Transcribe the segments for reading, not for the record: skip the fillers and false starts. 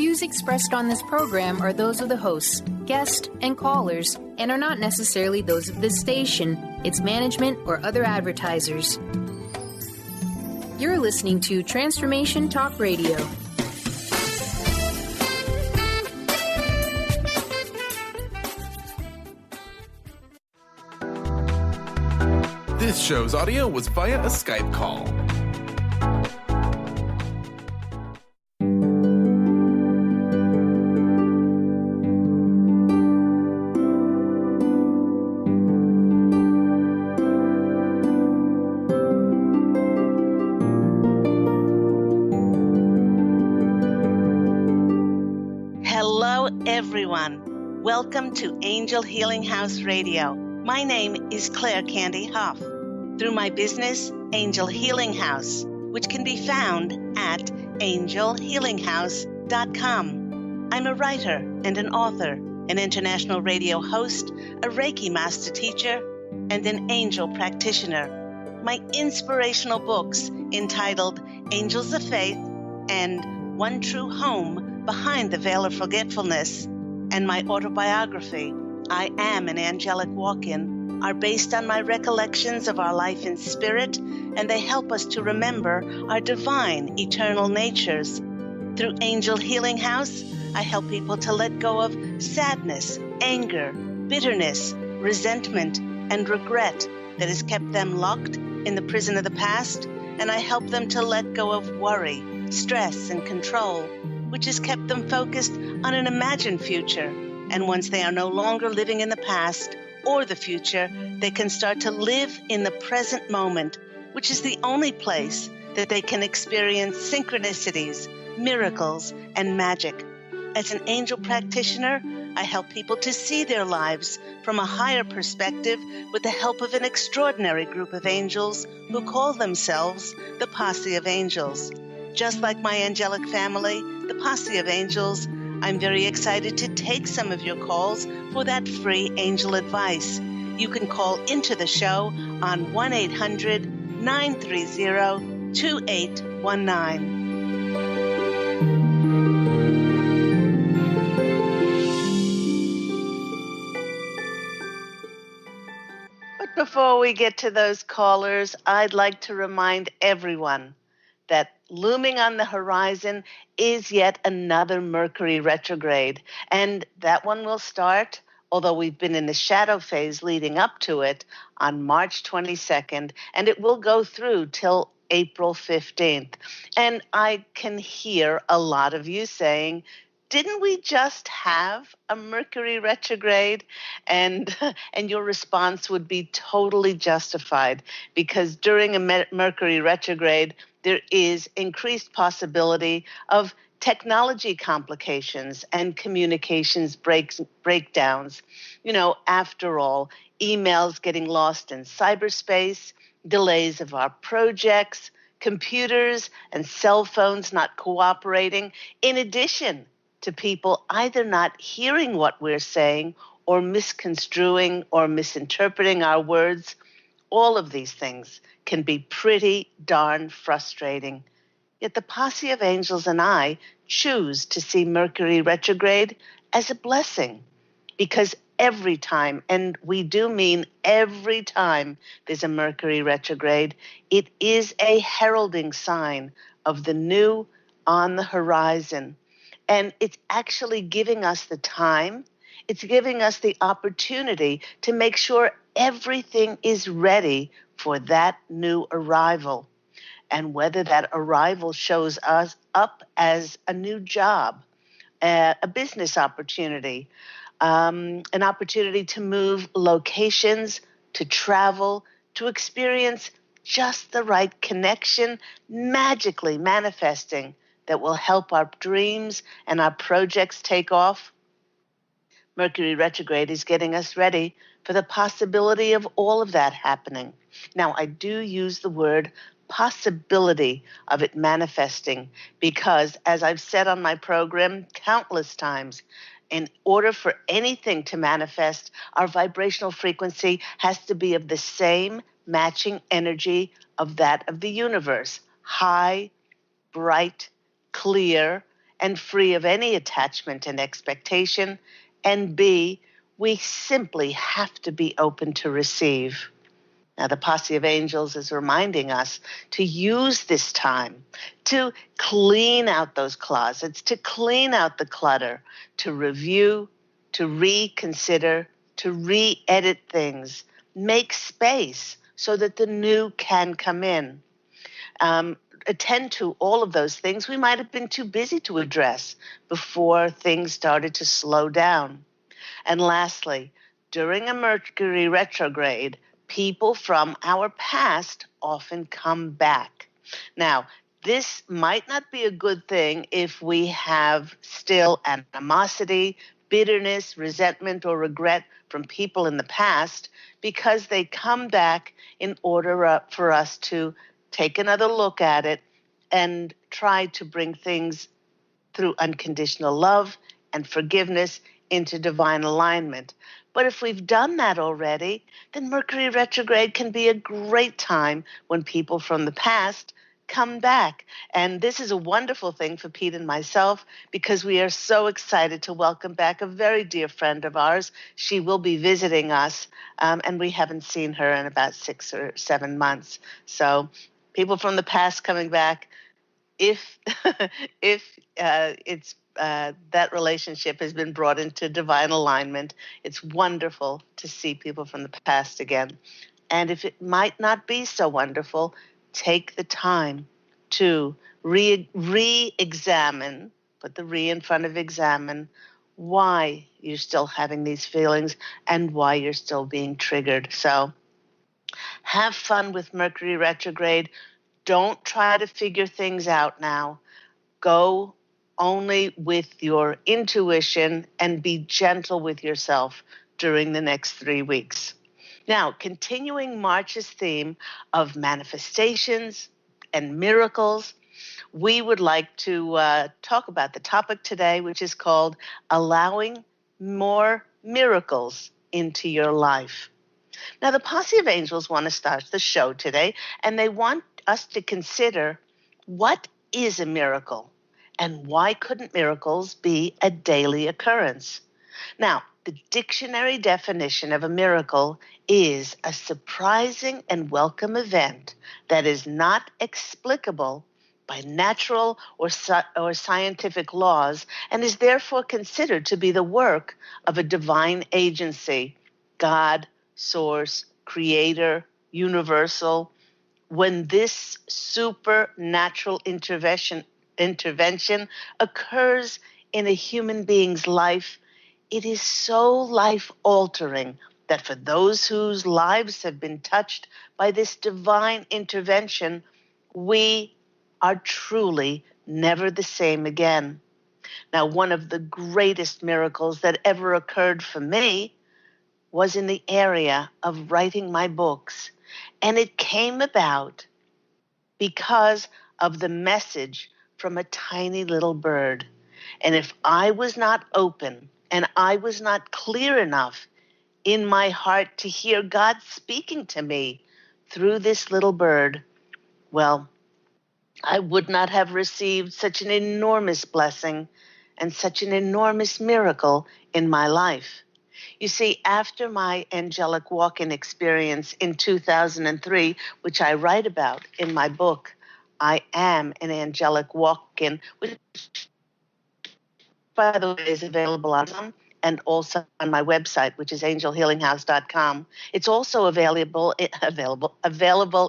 views expressed on this program are those of the hosts, guests, and callers, and are not necessarily those of this station, its management, or other advertisers. You're listening to Transformation Talk Radio. This show's audio was via a Skype call. Hello, everyone. Welcome to Angel Healing House Radio. My name is Candy Hough. Through my business, Angel Healing House, which can be found at angelhealinghouse.com. I'm a writer and an author, an international radio host, a Reiki master teacher, and an angel practitioner. My inspirational books entitled Angels of Faith and One True Home Behind the Veil of Forgetfulness, and my autobiography, I Am an Angelic Walk-In, are based on my recollections of our life in spirit, and they help us to remember our divine, eternal natures. Through Angel Healing House, I help people to let go of sadness, anger, bitterness, resentment, and regret that has kept them locked in the prison of the past, and I help them to let go of worry, stress, and control, which has kept them focused on an imagined future. And once they are no longer living in the past or the future, they can start to live in the present moment, which is the only place that they can experience synchronicities, miracles, and magic. As an angel practitioner, I help people to see their lives from a higher perspective with the help of an extraordinary group of angels who call themselves the Posse of Angels. Just like my angelic family, the Posse of Angels, I'm very excited to take some of your calls for that free angel advice. You can call into the show on 1-800-930-2819. But before we get to those callers, I'd like to remind everyone that looming on the horizon is yet another Mercury retrograde. And that one will start, although we've been in the shadow phase leading up to it, on March 22nd, and it will go through till April 15th. And I can hear a lot of you saying, didn't we just have a Mercury retrograde? And your response would be totally justified, because during a Mercury retrograde, there is increased possibility of technology complications and communications breakdowns. You know, after all, emails getting lost in cyberspace, delays of our projects, computers and cell phones not cooperating, in addition to people either not hearing what we're saying or misconstruing or misinterpreting our words. All of these things can be pretty darn frustrating. Yet the Posse of Angels and I choose to see Mercury retrograde as a blessing, because every time, and we do mean every time there's a Mercury retrograde, it is a heralding sign of the new on the horizon. And it's actually giving us the time, it's giving us the opportunity to make sure everything is ready for that new arrival. And whether that arrival shows us up as a new job, a business opportunity, an opportunity to move locations, to travel, to experience just the right connection, magically manifesting that will help our dreams and our projects take off. Mercury retrograde is getting us ready for the possibility of all of that happening. Now, I do use the word possibility of it manifesting because, as I've said on my program countless times, in order for anything to manifest, our vibrational frequency has to be of the same matching energy of that of the universe, high, bright, clear, and free of any attachment and expectation. And B, we simply have to be open to receive. Now, the Posse of Angels is reminding us to use this time to clean out those closets, to clean out the clutter, to review, to reconsider, to re-edit things, make space so that the new can come in. Attend to all of those things we might have been too busy to address before things started to slow down. And lastly, during a Mercury retrograde, people from our past often come back. Now, this might not be a good thing if we have still animosity, bitterness, resentment, or regret from people in the past, because they come back in order for us to take another look at it and try to bring things through unconditional love and forgiveness into divine alignment. But if we've done that already, then Mercury retrograde can be a great time when people from the past come back. And this is a wonderful thing for Pete and myself, because we are so excited to welcome back a very dear friend of ours. She will be visiting us, and we haven't seen her in about 6 or 7 months. So people from the past coming back, if it's that relationship has been brought into divine alignment, it's wonderful to see people from the past again. And if it might not be so wonderful, take the time to re-examine, put the re in front of examine, why you're still having these feelings and why you're still being triggered. So have fun with Mercury retrograde. Don't try to figure things out now. Go only with your intuition and be gentle with yourself during the next 3 weeks. Now, continuing March's theme of manifestations and miracles, we would like to talk about the topic today, which is called allowing more miracles into your life. Now, the Posse of Angels want to start the show today, and they want us to consider what is a miracle and why couldn't miracles be a daily occurrence? Now, the dictionary definition of a miracle is a surprising and welcome event that is not explicable by natural or scientific laws and is therefore considered to be the work of a divine agency, God, source, creator, universal. When this supernatural intervention occurs in a human being's life, it is so life-altering that for those whose lives have been touched by this divine intervention, we are truly never the same again. Now, one of the greatest miracles that ever occurred for me was in the area of writing my books. And it came about because of the message from a tiny little bird. And if I was not open and I was not clear enough in my heart to hear God speaking to me through this little bird, well, I would not have received such an enormous blessing and such an enormous miracle in my life. You see, after my angelic walk-in experience in 2003, which I write about in my book, I Am an Angelic Walk-In, which, by the way, is available on Amazon and also on my website, which is angelhealinghouse.com. It's also available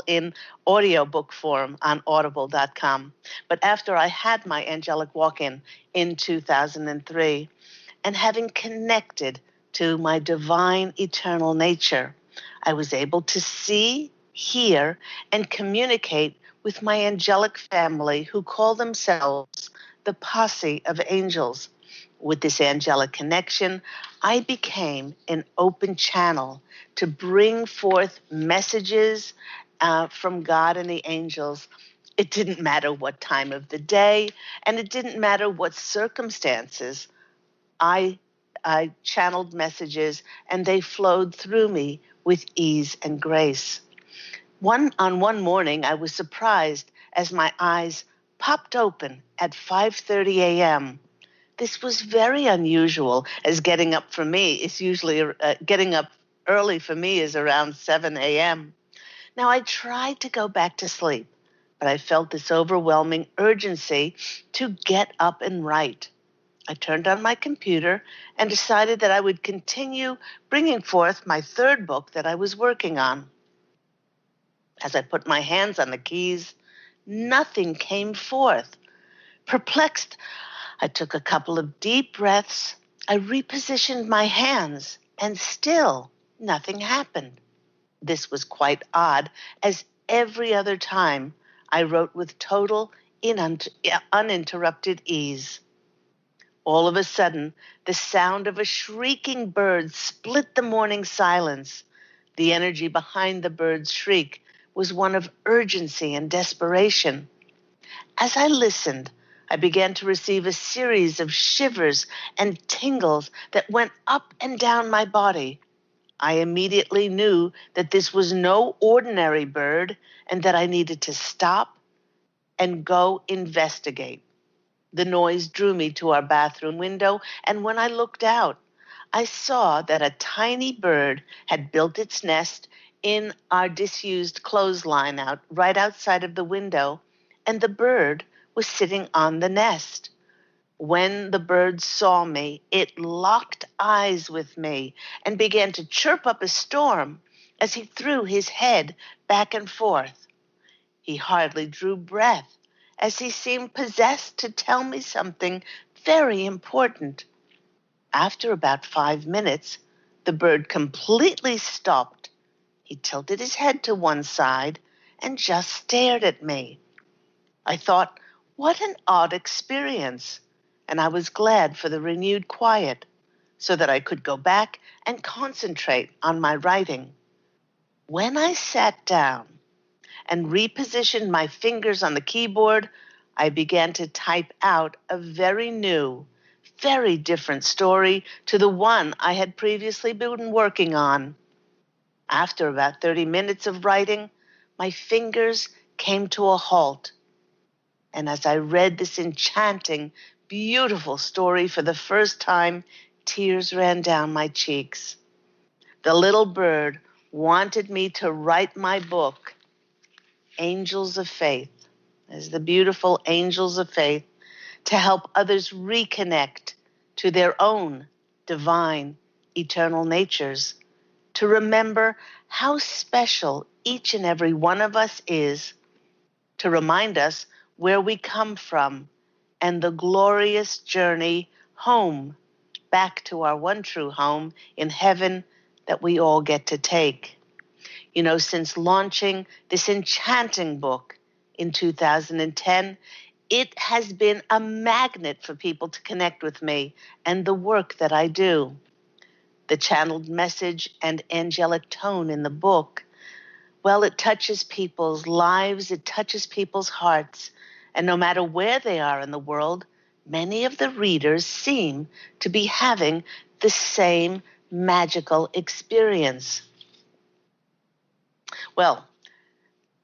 in audiobook form on audible.com. But after I had my angelic walk-in in 2003, and having connected to my divine eternal nature, I was able to see, hear, and communicate with my angelic family who call themselves the Posse of Angels. With this angelic connection, I became an open channel to bring forth messages from God and the angels. It didn't matter what time of the day, and it didn't matter what circumstances. I channeled messages, and they flowed through me with ease and grace. One morning, I was surprised as my eyes popped open at 5:30 a.m. This was very unusual, as getting up for me is usually getting up early for me is around 7 a.m. Now, I tried to go back to sleep, but I felt this overwhelming urgency to get up and write. I turned on my computer and decided that I would continue bringing forth my third book that I was working on. As I put my hands on the keys, nothing came forth. Perplexed, I took a couple of deep breaths. I repositioned my hands, and still nothing happened. This was quite odd, as every other time I wrote with total, uninterrupted ease. All of a sudden, the sound of a shrieking bird split the morning silence. The energy behind the bird's shriek was one of urgency and desperation. As I listened, I began to receive a series of shivers and tingles that went up and down my body. I immediately knew that this was no ordinary bird and that I needed to stop and go investigate. The noise drew me to our bathroom window, and when I looked out, I saw that a tiny bird had built its nest in our disused clothesline right outside of the window, and the bird was sitting on the nest. When the bird saw me, it locked eyes with me and began to chirp up a storm as he threw his head back and forth. He hardly drew breath, as he seemed possessed to tell me something very important. After about 5 minutes, the bird completely stopped. He tilted his head to one side and just stared at me. I thought, what an odd experience, and I was glad for the renewed quiet so that I could go back and concentrate on my writing. When I sat down and repositioned my fingers on the keyboard, I began to type out a very new, very different story to the one I had previously been working on. After about 30 minutes of writing, my fingers came to a halt. And as I read this enchanting, beautiful story for the first time, tears ran down my cheeks. The little bird wanted me to write my book, Angels of Faith, as the beautiful angels of faith, to help others reconnect to their own divine, eternal natures, to remember how special each and every one of us is, to remind us where we come from and the glorious journey home, back to our one true home in heaven that we all get to take. You know, since launching this enchanting book in 2010, it has been a magnet for people to connect with me and the work that I do. The channeled message and angelic tone in the book, well, it touches people's lives, it touches people's hearts, and no matter where they are in the world, many of the readers seem to be having the same magical experience. Well,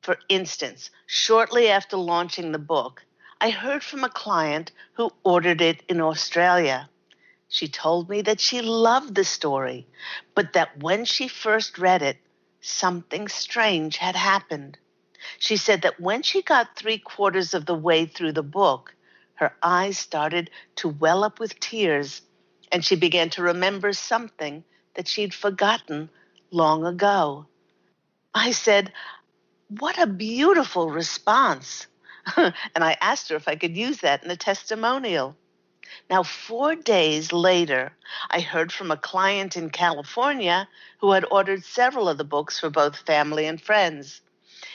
for instance, shortly after launching the book, I heard from a client who ordered it in Australia. She told me that she loved the story, but that when she first read it, something strange had happened. She said that when she got 3/4 of the way through the book, her eyes started to well up with tears, and she began to remember something that she'd forgotten long ago. I said, "What a beautiful response." And I asked her if I could use that in a testimonial. Now, 4 days later, I heard from a client in California who had ordered several of the books for both family and friends.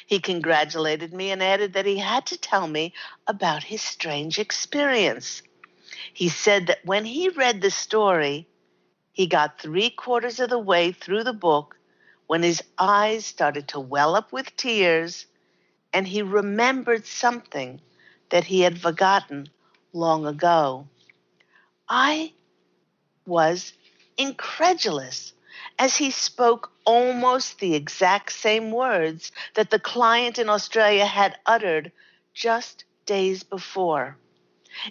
He congratulated me and added that he had to tell me about his strange experience. He said that when he read the story, he got 3/4 of the way through the book when his eyes started to well up with tears, and he remembered something that he had forgotten long ago. I was incredulous, as he spoke almost the exact same words that the client in Australia had uttered just days before.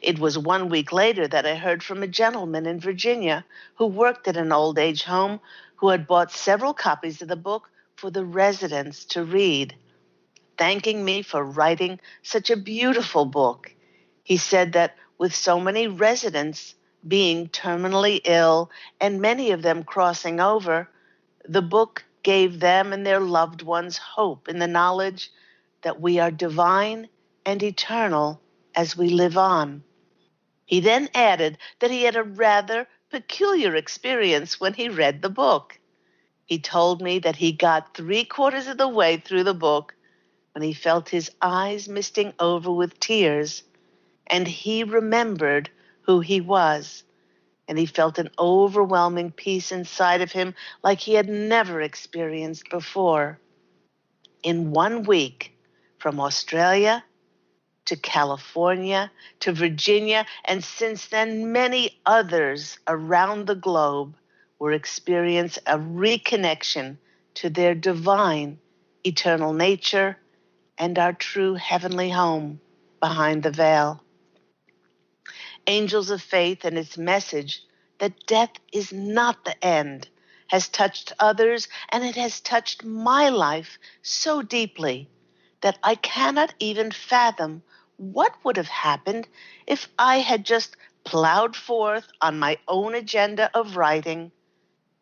It was 1 week later that I heard from a gentleman in Virginia who worked at an old age home who had bought several copies of the book for the residents to read, thanking me for writing such a beautiful book. He said that with so many residents being terminally ill and many of them crossing over, the book gave them and their loved ones hope in the knowledge that we are divine and eternal as we live on. He then added that he had a rather peculiar experience when he read the book. He told me that he got 3/4 of the way through the book when he felt his eyes misting over with tears, and he remembered who he was, and he felt an overwhelming peace inside of him like he had never experienced before. In 1 week, from Australia to California to Virginia, and since then many others around the globe will experience a reconnection to their divine, eternal nature and our true heavenly home behind the veil. Angels of Faith and its message that death is not the end has touched others, and it has touched my life so deeply that I cannot even fathom what would have happened if I had just plowed forth on my own agenda of writing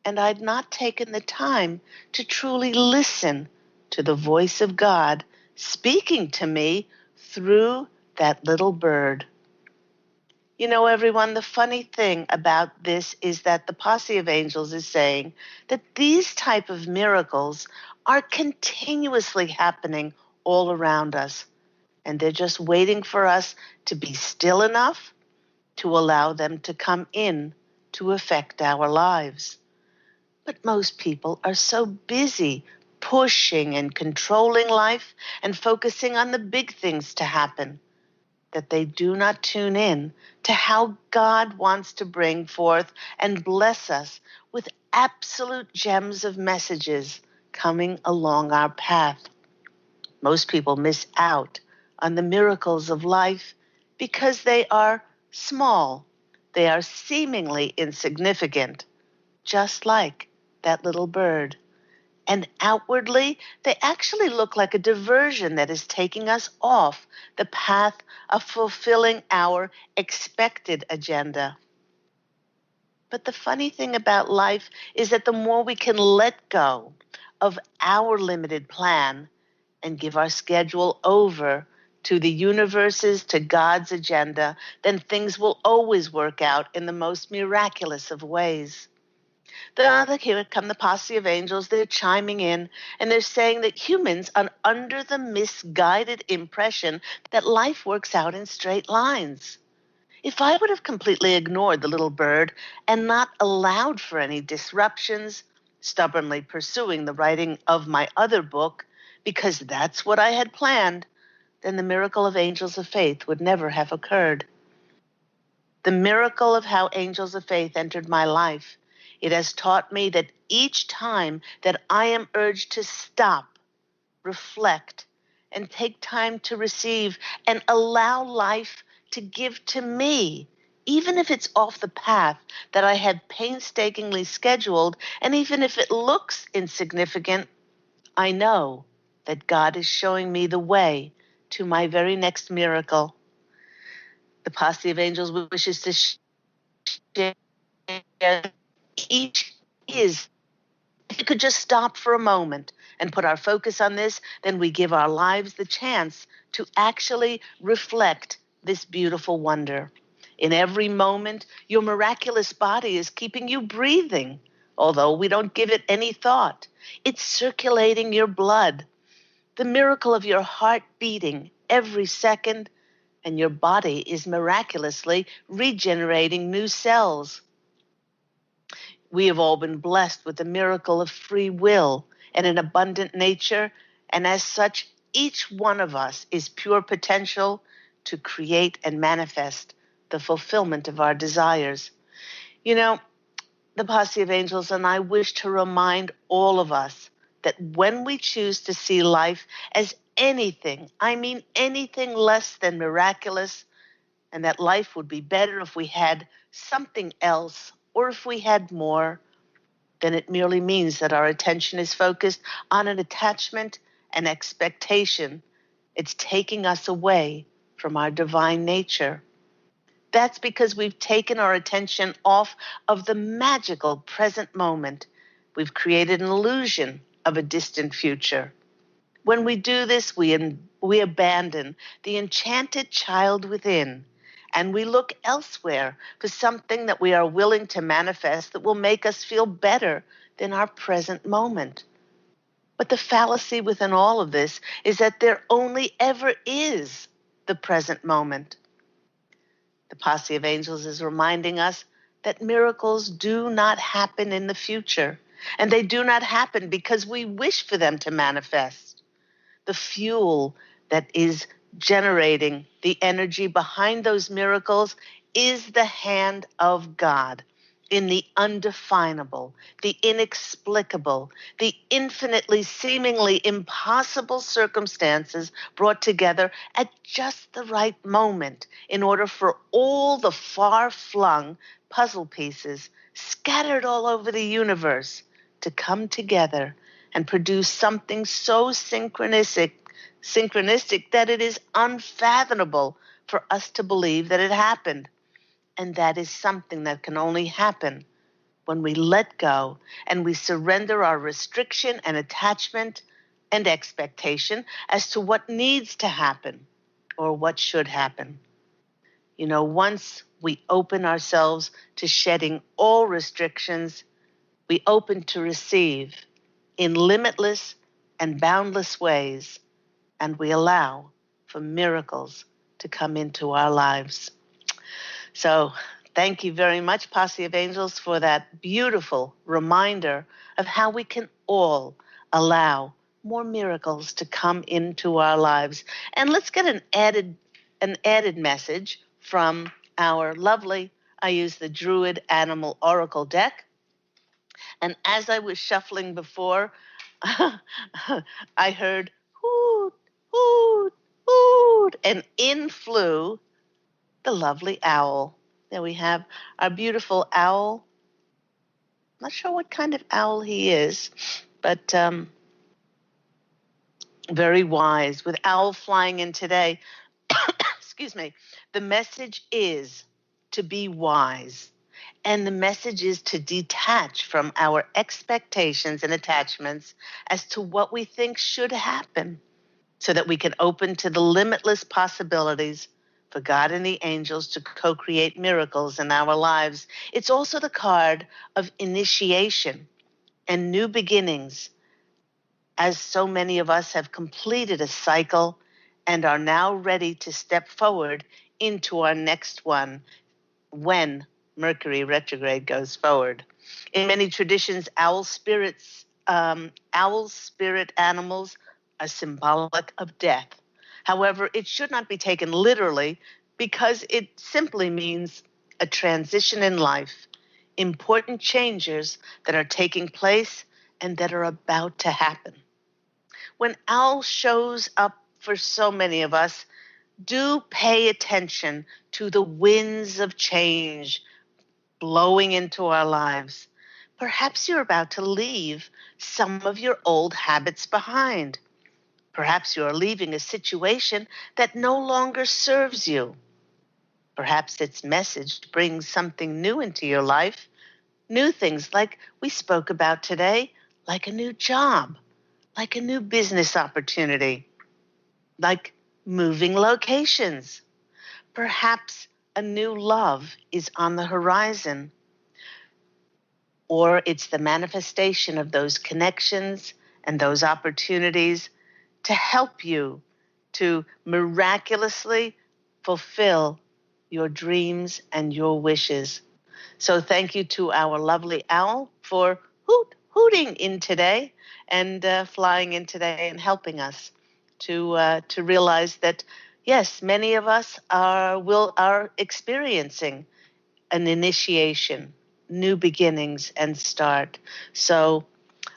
and I'd not taken the time to truly listen to the voice of God speaking to me through that little bird. You know, everyone, the funny thing about this is that the Posse of Angels is saying that these type of miracles are continuously happening all around us, and they're just waiting for us to be still enough to allow them to come in to affect our lives. But most people are so busy pushing and controlling life and focusing on the big things to happen that they do not tune in to how God wants to bring forth and bless us with absolute gems of messages coming along our path. Most people miss out on the miracles of life because they are small. They are seemingly insignificant, just like that little bird. And outwardly, they actually look like a diversion that is taking us off the path of fulfilling our expected agenda. But the funny thing about life is that the more we can let go of our limited plan and give our schedule over to the universe's, to God's agenda, then things will always work out in the most miraculous of ways. Here come the Posse of Angels. They're chiming in, and they're saying that humans are under the misguided impression that life works out in straight lines. If I would have completely ignored the little bird and not allowed for any disruptions, stubbornly pursuing the writing of my other book, because that's what I had planned, then the miracle of Angels of Faith would never have occurred. The miracle of how Angels of Faith entered my life. It has taught me that each time that I am urged to stop, reflect, and take time to receive and allow life to give to me, even if it's off the path that I had painstakingly scheduled, and even if it looks insignificant, I know that God is showing me the way to my very next miracle. The Posse of Angels wishes to share each is. If we could just stop for a moment and put our focus on this, then we give our lives the chance to actually reflect this beautiful wonder. In every moment, your miraculous body is keeping you breathing, although we don't give it any thought. It's circulating your blood. The miracle of your heart beating every second, and your body is miraculously regenerating new cells. We have all been blessed with the miracle of free will and an abundant nature, and as such, each one of us is pure potential to create and manifest the fulfillment of our desires. You know, the Posse of Angels and I wish to remind all of us that when we choose to see life as anything, I mean anything less than miraculous, and that life would be better if we had something else or if we had more, then it merely means that our attention is focused on an attachment and expectation. It's taking us away from our divine nature. That's because we've taken our attention off of the magical present moment. We've created an illusion of a distant future. When we do this, we abandon the enchanted child within, and we look elsewhere for something that we are willing to manifest that will make us feel better than our present moment. But the fallacy within all of this is that there only ever is the present moment. The Posse of Angels is reminding us that miracles do not happen in the future, and they do not happen because we wish for them to manifest. The fuel that is generating the energy behind those miracles is the hand of God in the undefinable, the inexplicable, the infinitely seemingly impossible circumstances brought together at just the right moment in order for all the far-flung puzzle pieces scattered all over the universe to come together and produce something so synchronistic that it is unfathomable for us to believe that it happened. And that is something that can only happen when we let go and we surrender our restriction and attachment and expectation as to what needs to happen or what should happen. You know, once we open ourselves to shedding all restrictions, we open to receive in limitless and boundless ways, and we allow for miracles to come into our lives. So thank you very much, Posse of Angels, for that beautiful reminder of how we can all allow more miracles to come into our lives. And let's get an added message from our lovely, I use the Druid Animal Oracle deck. And as I was shuffling before, I heard hoot, hoot, hoot, and in flew the lovely owl. There we have our beautiful owl. Not sure what kind of owl he is, but very wise. With owl flying in today, excuse me, the message is to be wise. And the message is to detach from our expectations and attachments as to what we think should happen so that we can open to the limitless possibilities for God and the angels to co-create miracles in our lives. It's also the card of initiation and new beginnings, as so many of us have completed a cycle and are now ready to step forward into our next one when Mercury retrograde goes forward. In many traditions, owl spirit animals are symbolic of death. However, it should not be taken literally because it simply means a transition in life, important changes that are taking place and that are about to happen. When owl shows up for so many of us, do pay attention to the winds of change blowing into our lives. Perhaps you're about to leave some of your old habits behind. Perhaps you are leaving a situation that no longer serves you. Perhaps its message brings something new into your life, new things like we spoke about today, like a new job, like a new business opportunity, like moving locations. Perhaps a new love is on the horizon, or it's the manifestation of those connections and those opportunities to help you to miraculously fulfill your dreams and your wishes. So thank you to our lovely owl for hooting in today and flying in today and helping us to realize that yes, many of us are experiencing an initiation, new beginnings and start. So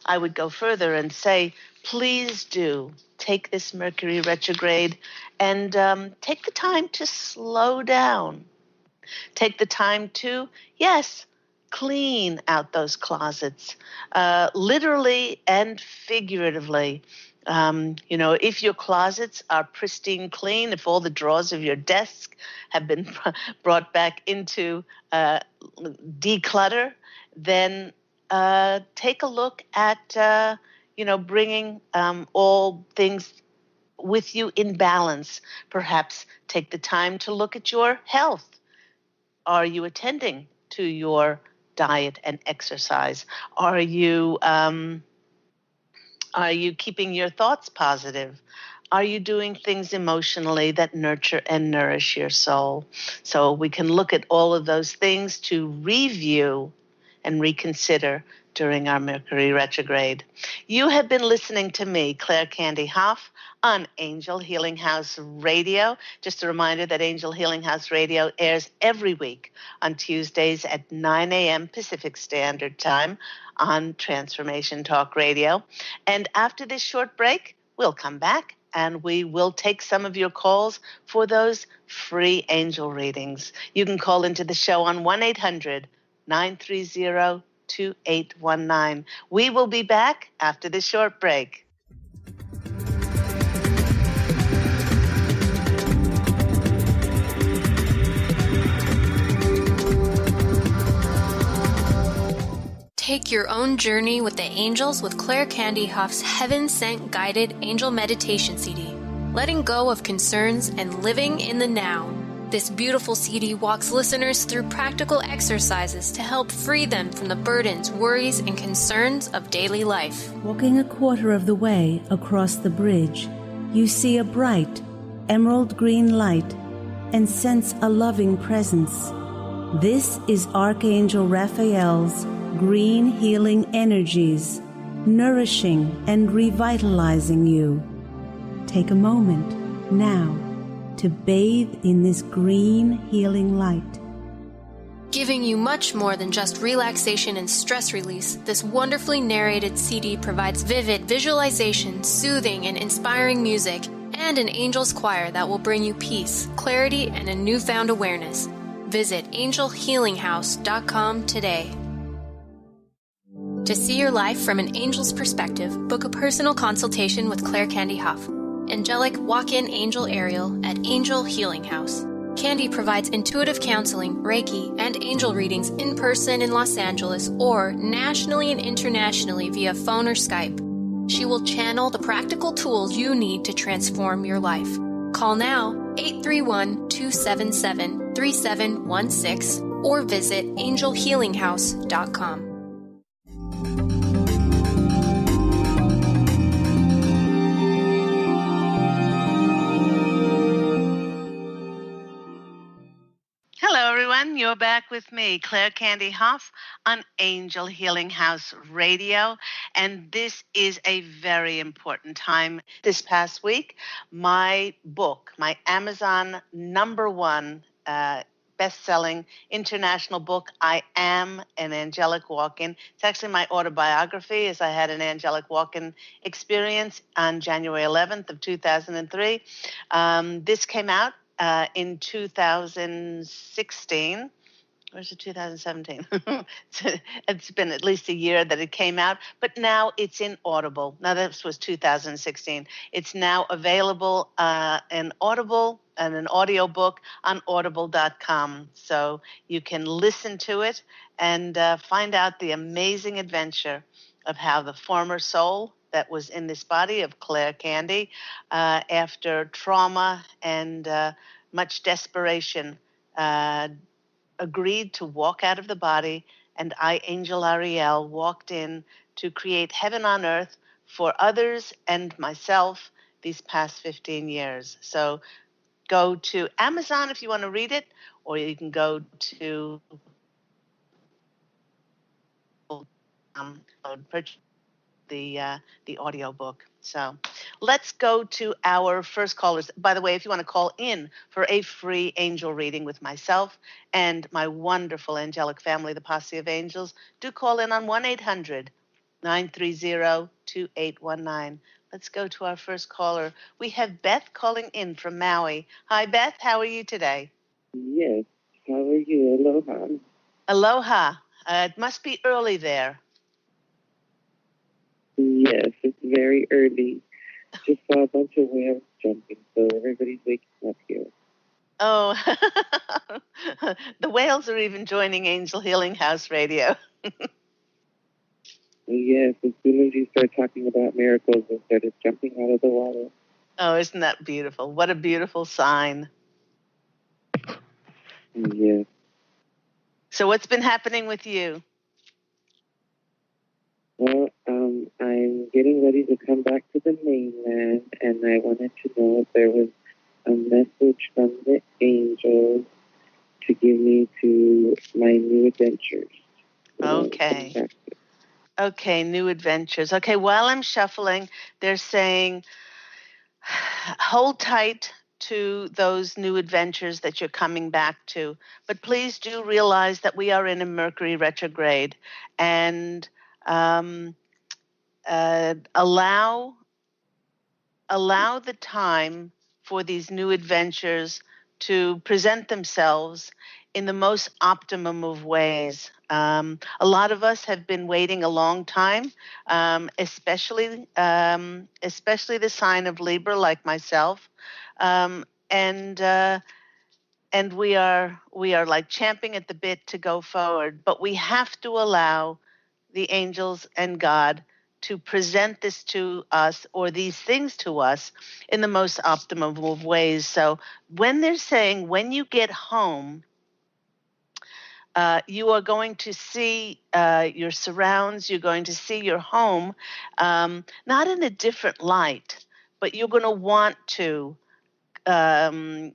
I would go further and say please do take this Mercury retrograde and take the time to slow down. Take the time to, yes, clean out those closets, literally and figuratively. If your closets are pristine clean, if all the drawers of your desk have been brought back into declutter, then take a look at, bringing all things with you in balance. Perhaps take the time to look at your health. Are you attending to your diet and exercise? Are you keeping your thoughts positive? Are you doing things emotionally that nurture and nourish your soul? So we can look at all of those things to review and reconsider during our Mercury retrograde. You have been listening to me, Claire Candy Hough, on Angel Healing House Radio. Just a reminder that Angel Healing House Radio airs every week on Tuesdays at 9 a.m. Pacific Standard Time on Transformation Talk Radio. And after this short break, we'll come back and we will take some of your calls for those free angel readings. You can call into the show on 1-800-930-2819. We will be back after this short break. Take your own journey with the angels with Claire Candy Hough's Heaven Sent Guided Angel Meditation CD, letting go of concerns and living in the now. This beautiful CD walks listeners through practical exercises to help free them from the burdens, worries, and concerns of daily life. Walking a quarter of the way across the bridge, you see a bright, emerald green light and sense a loving presence. This is Archangel Raphael's green healing energies, nourishing and revitalizing you. Take a moment now to bathe in this green healing light. Giving you much more than just relaxation and stress release, this wonderfully narrated CD provides vivid visualization, soothing and inspiring music, and an angel's choir that will bring you peace, clarity, and a newfound awareness. Visit angelhealinghouse.com today. To see your life from an angel's perspective, book a personal consultation with Claire Candy Hough, angelic walk-in angel Ariel at Angel Healing House. Candy provides intuitive counseling, Reiki, and angel readings in person in Los Angeles or nationally and internationally via phone or Skype. She will channel the practical tools you need to transform your life. Call now 831-277-3716 or visit angelhealinghouse.com. Hello, everyone. You're back with me, Claire Candy Hough, on Angel Healing House Radio. And this is a very important time. This past week, my book, my Amazon #1 best-selling international book, I Am an Angelic Walk-In. It's actually my autobiography, as I had an angelic walk-in experience on January 11th of 2003. This came out in 2016. Or is it 2017? It's been at least a year that it came out, but now it's in Audible. Now, this was 2016. It's now available in Audible and an audio book on audible.com. So you can listen to it and find out the amazing adventure of how the former soul that was in this body of Claire Candy, after trauma and much desperation, agreed to walk out of the body, and I, Angel Ariel, walked in to create heaven on earth for others and myself these past 15 years. So go to Amazon if you want to read it, or you can go to purchase the audio book. So let's go to our first callers. By the way, if you want to call in for a free angel reading with myself and my wonderful angelic family, the Posse of Angels, do call in on 930-2819. Let's go to our first caller. We have Beth calling in from Maui. Hi, Beth. How are you today? Yes. How are you? Aloha. Aloha. It must be early there. Yes, it's very early. Just saw a bunch of whales jumping, so everybody's waking up here. Oh, the whales are even joining Angel Healing House Radio. Yes, as soon as you start talking about miracles, they started jumping out of the water. Oh, isn't that beautiful? What a beautiful sign. Yes. So what's been happening with you? Well, I'm getting ready to come back to the mainland, and I wanted to know if there was a message from the angels to give me to my new adventures. Okay. Okay, new adventures. Okay, while I'm shuffling, they're saying hold tight to those new adventures that you're coming back to. But please do realize that we are in a Mercury retrograde, and allow the time for these new adventures to present themselves in the most optimum of ways. A lot of us have been waiting a long time, especially the sign of Libra, like myself, um, and we are like champing at the bit to go forward. But we have to allow the angels and God to present this to us, or these things to us, in the most optimum of ways. So when they're saying, when you get home, you are going to see your surrounds, you're going to see your home, not in a different light, but you're going to want to declutter.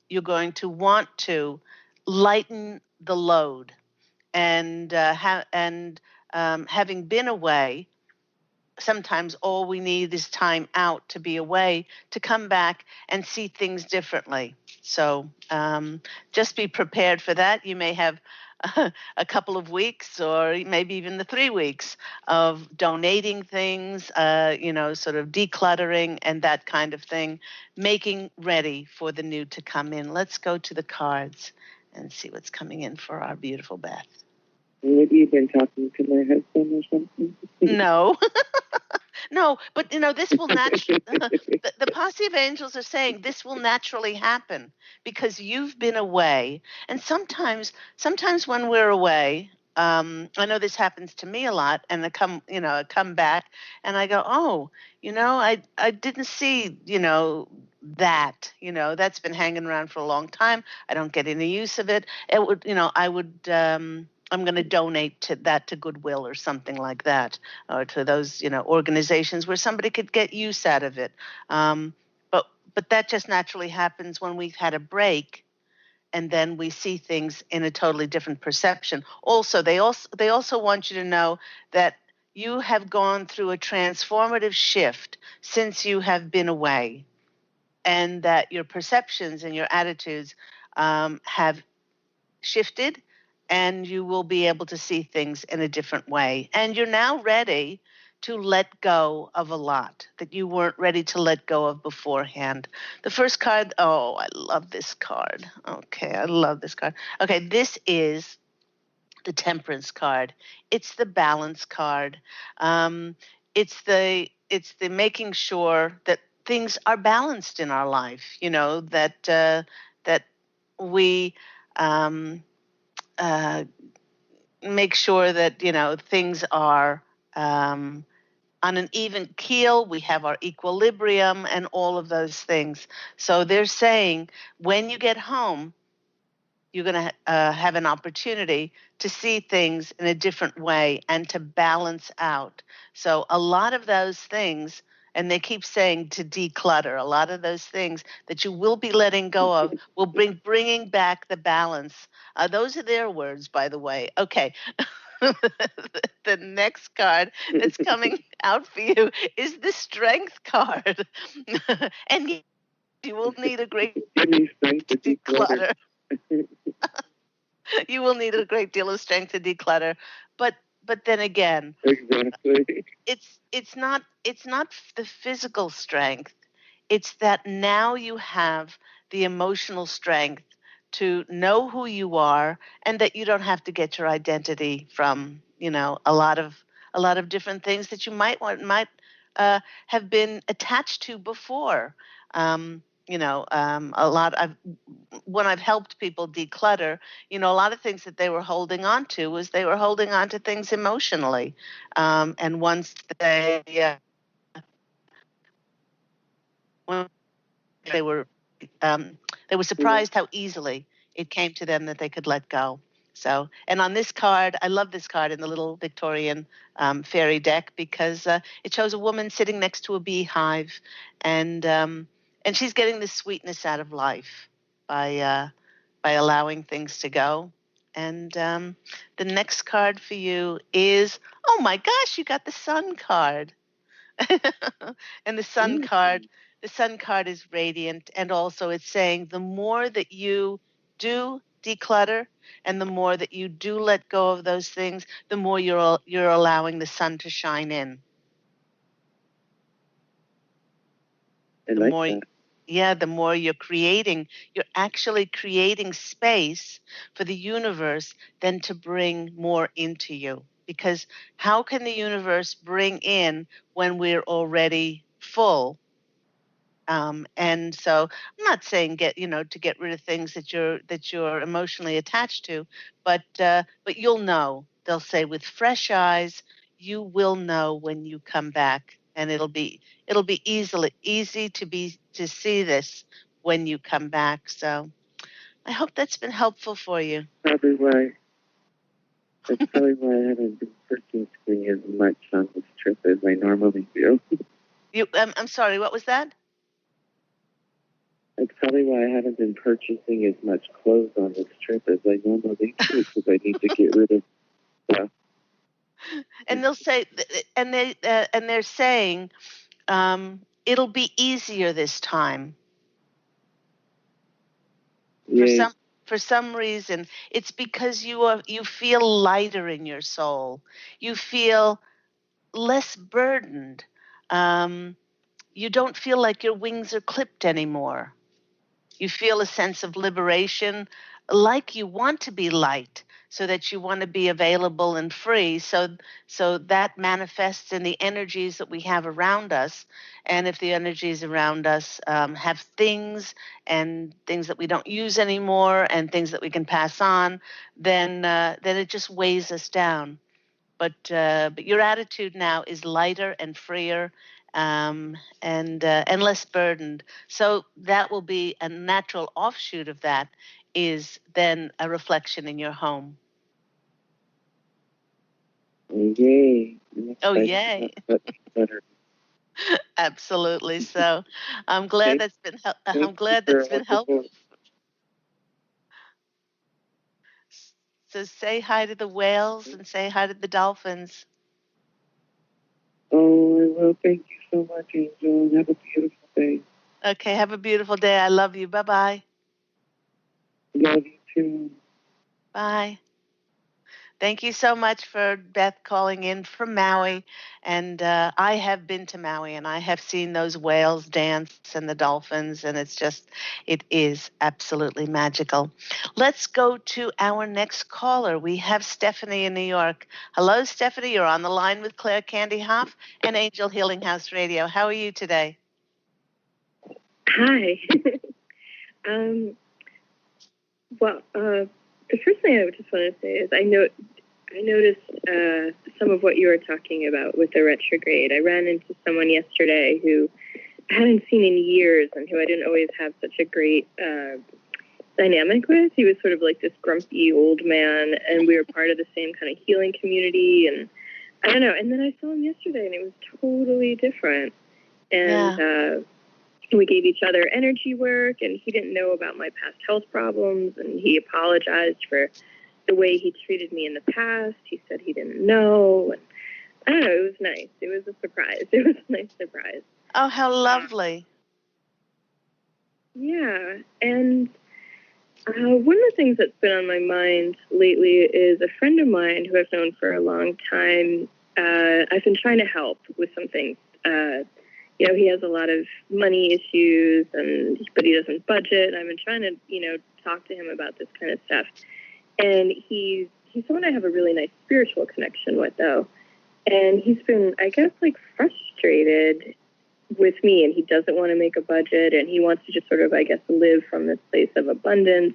You're going to want to lighten the load. And having been away, sometimes all we need is time out to be away, to come back and see things differently. So just be prepared for that. You may have a couple of weeks, or maybe even the 3 weeks of donating things, sort of decluttering and that kind of thing, making ready for the new to come in. Let's go to the cards and see what's coming in for our beautiful Beth. Maybe you've been talking to my husband or something? No. No, but this will naturally, the Posse of Angels are saying this will naturally happen because you've been away. And sometimes when we're away, I know this happens to me a lot, and I come back and I go, oh, I didn't see, that's been hanging around for a long time. I don't get any use of it. It would, I'm going to donate to Goodwill or something like that, or to those organizations where somebody could get use out of it. But that just naturally happens when we've had a break, and then we see things in a totally different perception. Also, they also want you to know that you have gone through a transformative shift since you have been away, and that your perceptions and your attitudes have shifted, and you will be able to see things in a different way. And you're now ready to let go of a lot that you weren't ready to let go of beforehand. The first card, oh, I love this card. Okay, I love this card. Okay, this is the Temperance card. It's the Balance card. It's the making sure that things are balanced in our life. That we make sure that things are on an even keel. We have our equilibrium and all of those things. So they're saying when you get home, you're going to have an opportunity to see things in a different way and to balance out. So a lot of those things, and they keep saying to declutter, a lot of those things that you will be letting go of will bringing back the balance. Those are their words, by the way. Okay. The next card that's coming out for you is the Strength card. And you will need a great strength to declutter. You will need a great deal of strength to declutter. But but then again, Exactly. it's not the physical strength. It's that now you have the emotional strength to know who you are, and that you don't have to get your identity from, a lot of different things that you have been attached to before. A lot of when I've helped people declutter, a lot of things that they were holding on to was they were holding on to things emotionally. And once when they were they were surprised how easily it came to them that they could let go. So, and on this card, I love this card in the little Victorian fairy deck, because it shows a woman sitting next to a beehive, and she's getting the sweetness out of life by allowing things to go. And the next card for you is, oh my gosh, you got the Sun card. And the sun card is radiant, and also it's saying the more that you do declutter and the more that you do let go of those things, the more you're allowing the sun to shine in. I The like more that. Yeah, the more you're actually creating space for the universe then to bring more into you. Because how can the universe bring in when we're already full? And so I'm not saying to get rid of things that you're emotionally attached to, but you'll know. They'll say with fresh eyes, you will know when you come back, and it'll be easy to see this when you come back. So I hope that's been helpful for you. That's probably why I haven't been purchasing as much on this trip as I normally do. I'm sorry, what was that? That's probably why I haven't been purchasing as much clothes on this trip as I normally do, because I need to get rid of stuff. And they'll say, and they're saying, it'll be easier this time. Yay. For some reason, it's because you feel lighter in your soul. You feel less burdened. You don't feel like your wings are clipped anymore. You feel a sense of liberation, like you want to be light, so that you want to be available and free. So that manifests in the energies that we have around us. And if the energies around us have things and things that we don't use anymore and things that we can pass on, then it just weighs us down. But your attitude now is lighter and freer, and less burdened. So that will be a natural offshoot of that, is then a reflection in your home. Yay. Oh, yay. That's better. Absolutely. So I'm glad that's been helpful. So say hi to the whales and say hi to the dolphins. Oh, I will. Thank you so much, Angel. Have a beautiful day. Okay, have a beautiful day. I love you. Bye-bye. Love you too. Bye. Thank you so much for Beth calling in from Maui. And I have been to Maui, and I have seen those whales dance and the dolphins, and it is absolutely magical. Let's go to our next caller. We have Stephanie in New York. Hello, Stephanie. You're on the line with Claire Candy Hough and Angel Healing House Radio. How are you today? Hi. Well, the first thing I would just want to say is I noticed some of what you were talking about with the retrograde. I ran into someone yesterday who I hadn't seen in years and who I didn't always have such a great dynamic with. He was sort of like this grumpy old man, and we were part of the same kind of healing community. And I don't know. And then I saw him yesterday, and it was totally different. And we gave each other energy work, and he didn't know about my past health problems, and he apologized for the way he treated me in the past. He said he didn't know. And I don't know, it was nice. It was a surprise. It was a nice surprise. Oh, how lovely. Yeah. And One of the things that's been on my mind lately is a friend of mine who I've known for a long time. I've been trying to help with some things. He has a lot of money issues, but he doesn't budget. And I've been trying to, talk to him about this kind of stuff. And he's someone I have a really nice spiritual connection with, though. And he's been, I guess, like frustrated with me, and he doesn't want to make a budget, and he wants to just sort of, I guess, live from this place of abundance.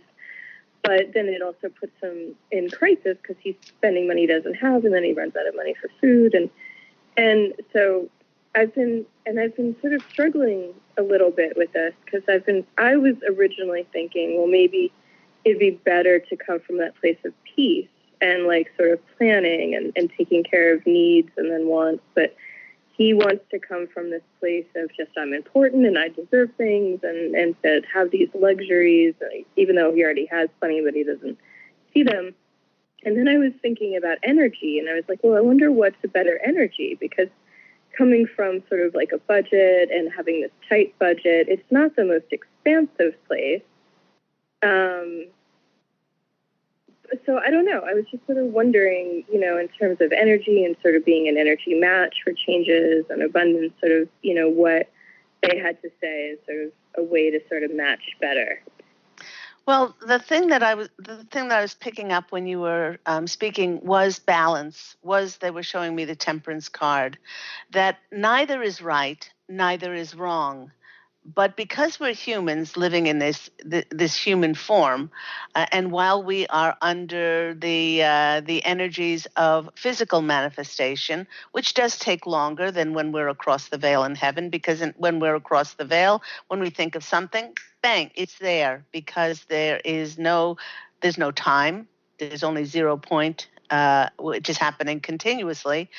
But then it also puts him in crisis because he's spending money he doesn't have, and then he runs out of money for food. And so I've been sort of struggling a little bit with this because I was originally thinking, well, maybe it'd be better to come from that place of peace and like sort of planning and taking care of needs and then wants. But he wants to come from this place of just, I'm important and I deserve things and to have these luxuries, even though he already has plenty, but he doesn't see them. And then I was thinking about energy, and I was like, well, I wonder what's a better energy, because coming from sort of like a budget and having this tight budget, it's not the most expansive place. So I don't know. I was just sort of wondering, in terms of energy and sort of being an energy match for changes and abundance, sort of, what they had to say is sort of a way to sort of match better. Well, the thing that I was picking up when you were speaking was balance. They were showing me the temperance card, that neither is right, neither is wrong. But because we're humans living in this human form, and while we are under the energies of physical manifestation, which does take longer than when we're across the veil in heaven, because when we're across the veil, when we think of something, bang, it's there, because there's no time. There's only 0 point, which is happening continuously,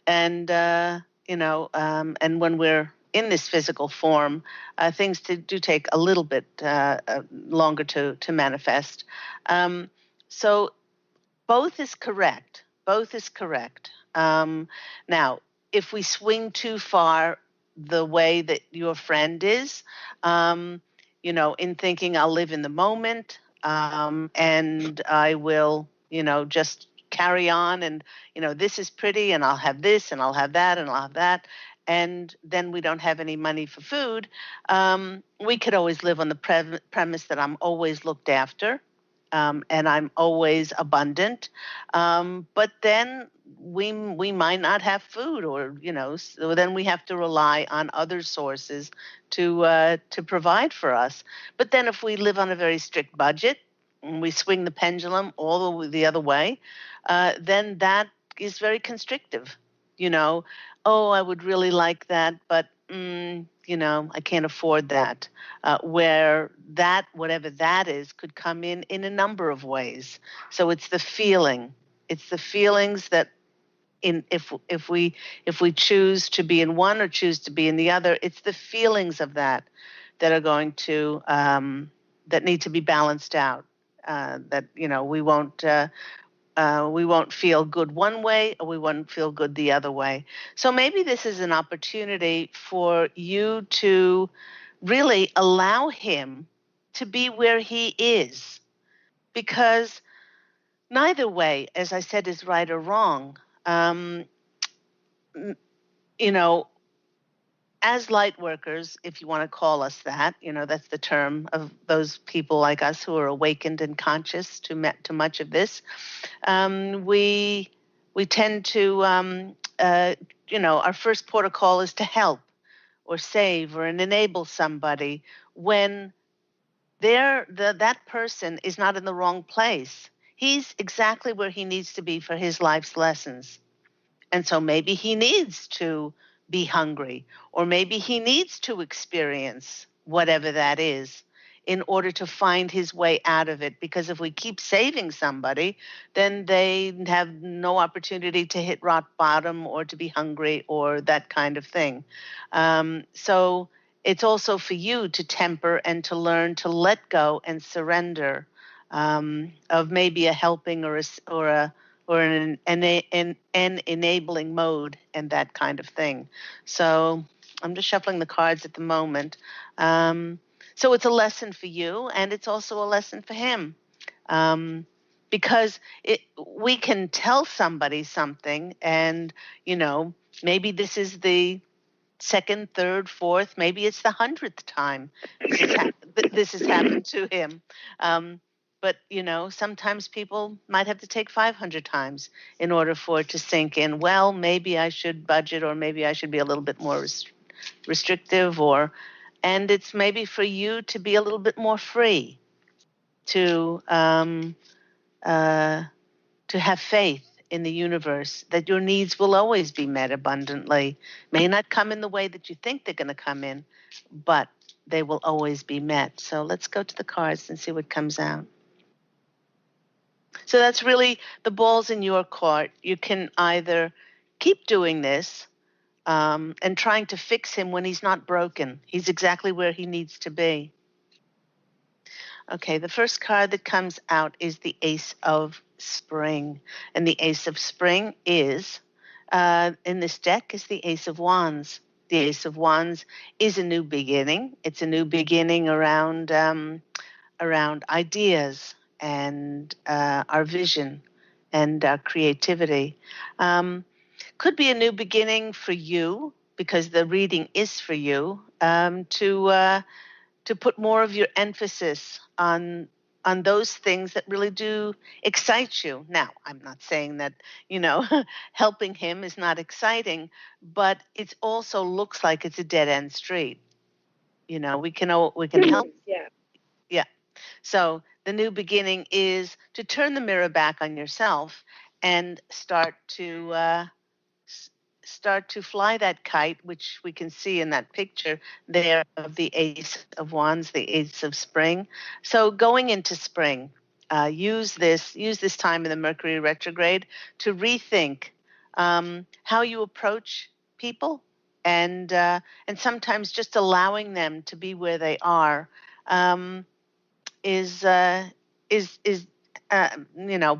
and and when we're in this physical form, things do take a little bit longer to manifest. So both is correct. Both is correct. Now, if we swing too far the way that your friend is, in thinking I'll live in the moment, and I will, just carry on, and, this is pretty, and I'll have this, and I'll have that, and I'll have that, and then we don't have any money for food, we could always live on the premise that I'm always looked after, and I'm always abundant. But then we might not have food, or so then we have to rely on other sources to provide for us. But then if we live on a very strict budget and we swing the pendulum all the other way, then that is very constrictive. Oh, I would really like that, but I can't afford that. Where that, whatever that is, could come in a number of ways. So it's the feeling. It's the feelings that if we choose to be in one or choose to be in the other, it's the feelings of that are going to that need to be balanced out. That we won't feel good one way, or we won't feel good the other way. So maybe this is an opportunity for you to really allow him to be where he is, because neither way, as I said, is right or wrong. You know, as light workers, if you want to call us that, that's the term of those people like us who are awakened and conscious to much of this. We tend to, our first port of call is to help or save or enable somebody when that person is not in the wrong place. He's exactly where he needs to be for his life's lessons. And so maybe he needs to be hungry, or maybe he needs to experience whatever that is in order to find his way out of it. Because if we keep saving somebody, then they have no opportunity to hit rock bottom or to be hungry or that kind of thing. So it's also for you to temper and to learn to let go and surrender of maybe a helping or an enabling mode and that kind of thing. So I'm just shuffling the cards at the moment. So it's a lesson for you, and it's also a lesson for him. Because we can tell somebody something, and, maybe this is the second, third, fourth, maybe it's the 100th time this has happened to him. But, sometimes people might have to take 500 times in order for it to sink in. Well, maybe I should budget, or maybe I should be a little bit more restrictive, and it's maybe for you to be a little bit more free, to uh, to have faith in the universe that your needs will always be met abundantly. May not come in the way that you think they're going to come in, but they will always be met. So let's go to the cards and see what comes out. So that's really the ball's in your court. You can either keep doing this and trying to fix him when he's not broken. He's exactly where he needs to be. Okay, the first card that comes out is the Ace of Spring. And the Ace of Spring is, in this deck, is the Ace of Wands. The Ace of Wands is a new beginning. It's a new beginning around ideas and our vision and our creativity. Could be a new beginning for you, because the reading is for you, to put more of your emphasis on those things that really do excite you. Now, I'm not saying that, helping him is not exciting, but it also looks like it's a dead end street. We can help. Yeah. Yeah. So the new beginning is to turn the mirror back on yourself and start to fly that kite, which we can see in that picture there of the Ace of Wands, the Ace of Spring. So going into spring, use this time in the Mercury retrograde to rethink how you approach people, and sometimes just allowing them to be where they are is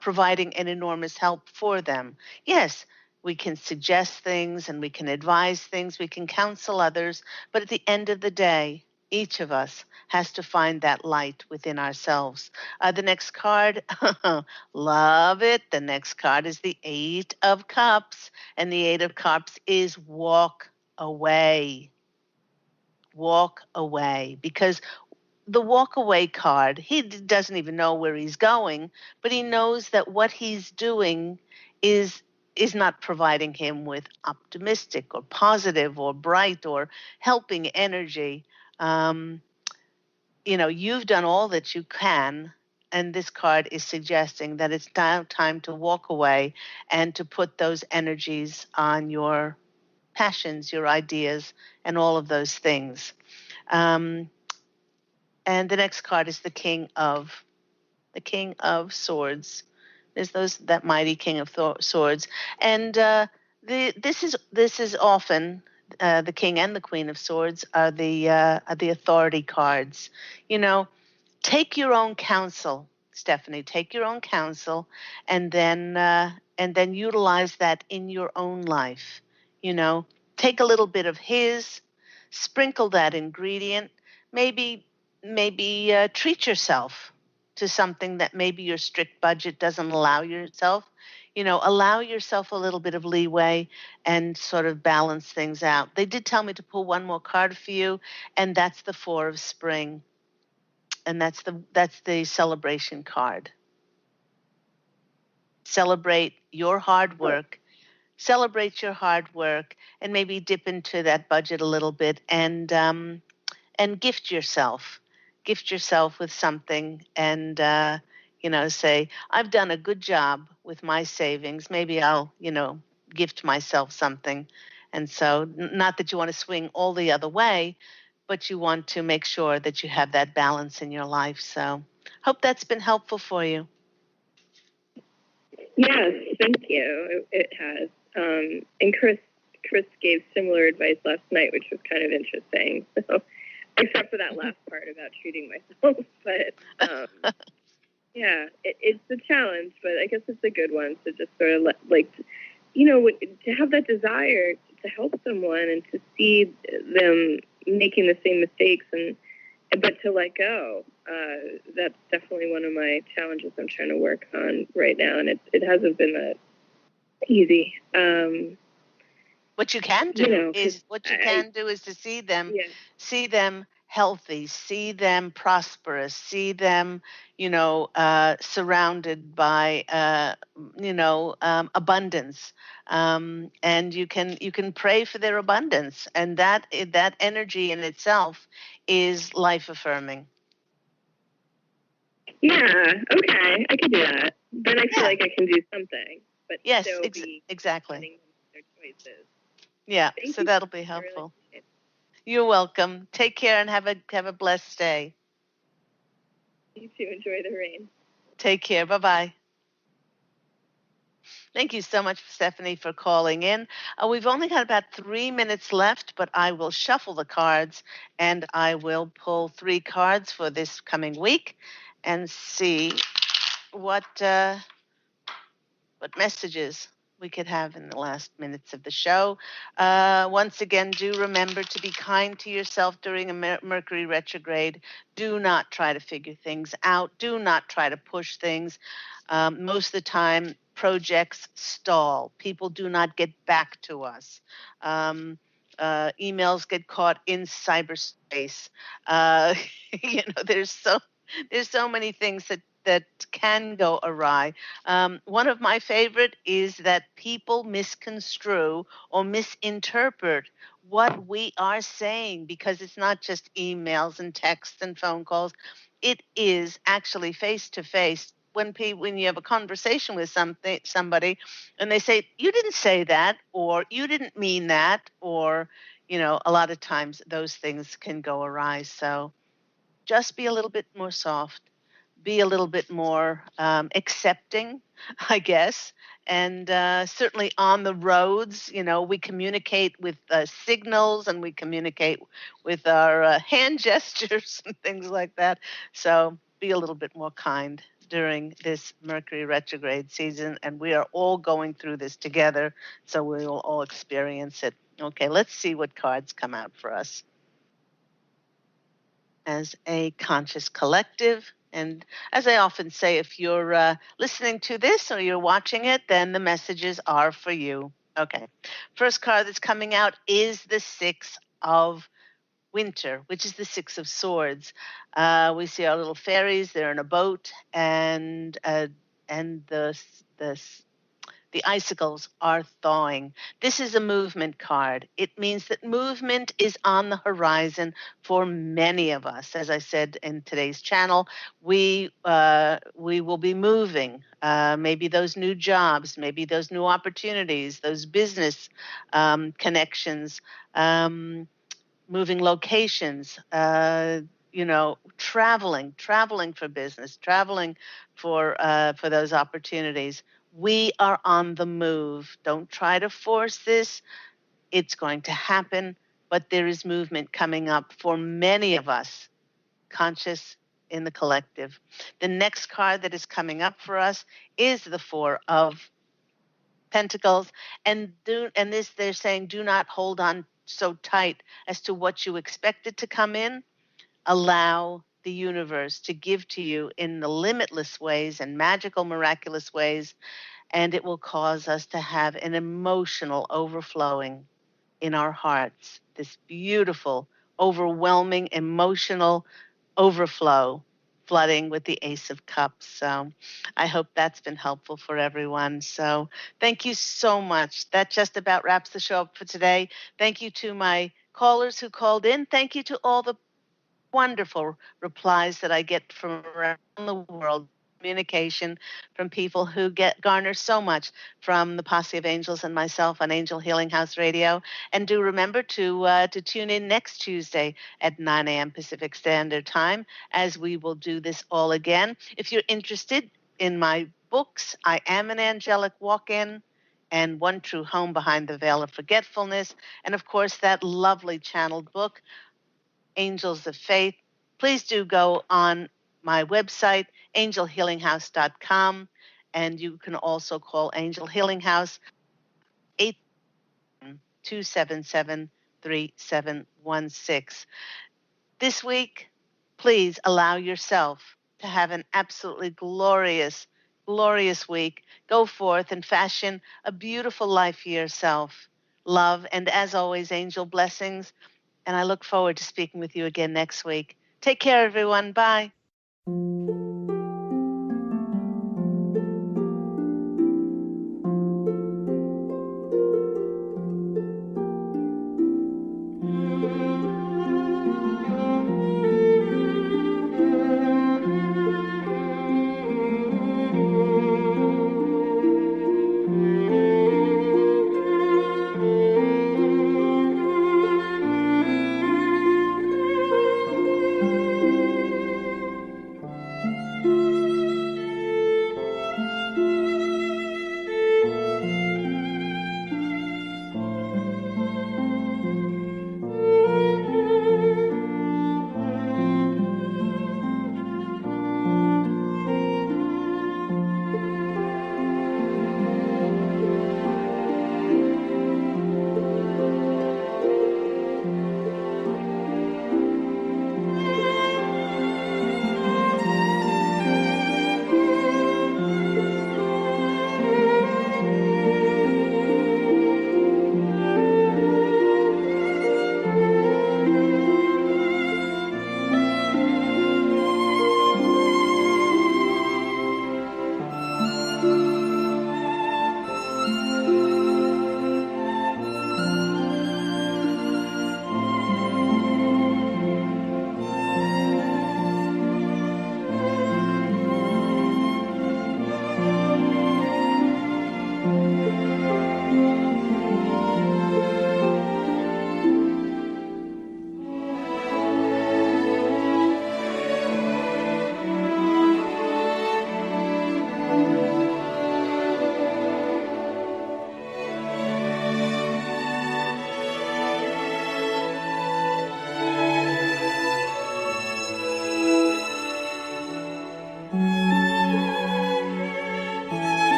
providing an enormous help for them. Yes, we can suggest things and we can advise things, we can counsel others, but at the end of the day, each of us has to find that light within ourselves. The next card, love it. The next card is the Eight of Cups, and the Eight of Cups is walk away. Walk away, because the walk away card, he doesn't even know where he's going, but he knows that what he's doing is not providing him with optimistic or positive or bright or helping energy. You've done all that you can, and this card is suggesting that it's now time to walk away and to put those energies on your passions, your ideas, and all of those things. And the next card is the King of Swords. There's that mighty King of Swords, and this is often the King and the Queen of Swords are the authority cards. Take your own counsel, Stephanie. Take your own counsel, and then utilize that in your own life. Take a little bit of his, sprinkle that ingredient. Maybe treat yourself to something that maybe your strict budget doesn't allow yourself. Allow yourself a little bit of leeway and sort of balance things out. They did tell me to pull one more card for you, and that's the Four of Spring. And that's the celebration card. Celebrate your hard work. Celebrate your hard work, and maybe dip into that budget a little bit, and gift yourself. Gift yourself with something, and say, I've done a good job with my savings. Maybe I'll gift myself something. And so, not that you want to swing all the other way, but you want to make sure that you have that balance in your life. So hope that's been helpful for you. Yes, thank you. It has. And Chris gave similar advice last night, which was kind of interesting. So, except for that last part about treating myself. But yeah, it's a challenge, but I guess it's a good one to just sort of to have that desire to help someone and to see them making the same mistakes and but to let go, that's definitely one of my challenges I'm trying to work on right now, and it hasn't been that easy. What you can do is to see them healthy, see them prosperous, see them, surrounded by, abundance, and you can pray for their abundance, and that energy in itself is life affirming. Yeah, okay, I can do that. Then I feel like I can do something, but yes, still be exactly their choices. Yeah, Thank so you. that'll be helpful. Really, you're welcome. Take care and have a blessed day. You too. Enjoy the rain. Take care. Bye-bye. Thank you so much, Stephanie, for calling in. We've only got about 3 minutes left, but I will shuffle the cards and I will pull 3 cards for this coming week and see what messages we could have in the last minutes of the show. Once again, do remember to be kind to yourself during a Mercury retrograde. Do not try to figure things out. Do not try to push things. Most of the time, projects stall. People do not get back to us. Emails get caught in cyberspace. There's so many things that can go awry. One of my favorite is that people misconstrue or misinterpret what we are saying, because it's not just emails and texts and phone calls. It is actually face to face. When you have a conversation with somebody and they say, you didn't say that, or you didn't mean that, or, a lot of times those things can go awry. So just be a little bit more soft, be a little bit more accepting, I guess. And certainly on the roads, we communicate with signals, and we communicate with our hand gestures and things like that. So be a little bit more kind during this Mercury retrograde season. And we are all going through this together, so we will all experience it. Okay, let's see what cards come out for us. As a conscious collective. And as I often say, if you're listening to this or you're watching it, then the messages are for you. Okay. First card that's coming out is the Six of Winter, which is the Six of Swords. We see our little fairies. They're in a boat, and the icicles are thawing. This is a movement card. It means that movement is on the horizon for many of us. As I said in today's channel, we will be moving. Maybe those new jobs, maybe those new opportunities, those business connections, moving locations. Traveling for business, traveling for those opportunities. We are on the move. Don't try to force this. It's going to happen, but there is movement coming up for many of us, conscious in the collective. The next card that is coming up for us is the Four of Pentacles, and they're saying, do not hold on so tight as to what you expected to come in. Allow the universe to give to you in the limitless ways and magical, miraculous ways, and it will cause us to have an emotional overflowing in our hearts, this beautiful, overwhelming, emotional overflow, flooding with the Ace of Cups. So I hope that's been helpful for everyone. So thank you so much. That just about wraps the show up for today. Thank you to my callers who called in. Thank you to all the wonderful replies that I get from around the world, communication from people who garner so much from the Posse of Angels and myself on Angel Healing House Radio. And do remember to tune in next Tuesday at 9 a.m. Pacific Standard Time, as we will do this all again. If you're interested in my books, I Am an Angelic Walk-In and One True Home Behind the Veil of Forgetfulness, and of course that lovely channeled book, Angels of Faith, please do go on my website, angelhealinghouse.com, and you can also call Angel Healing House 827-3716. This week, Please allow yourself to have an absolutely glorious, glorious week. Go forth and fashion a beautiful life for yourself. Love, and as always, angel blessings. And I look forward to speaking with you again next week. Take care, everyone. Bye.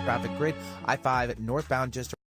Traffic grid, I-5 northbound just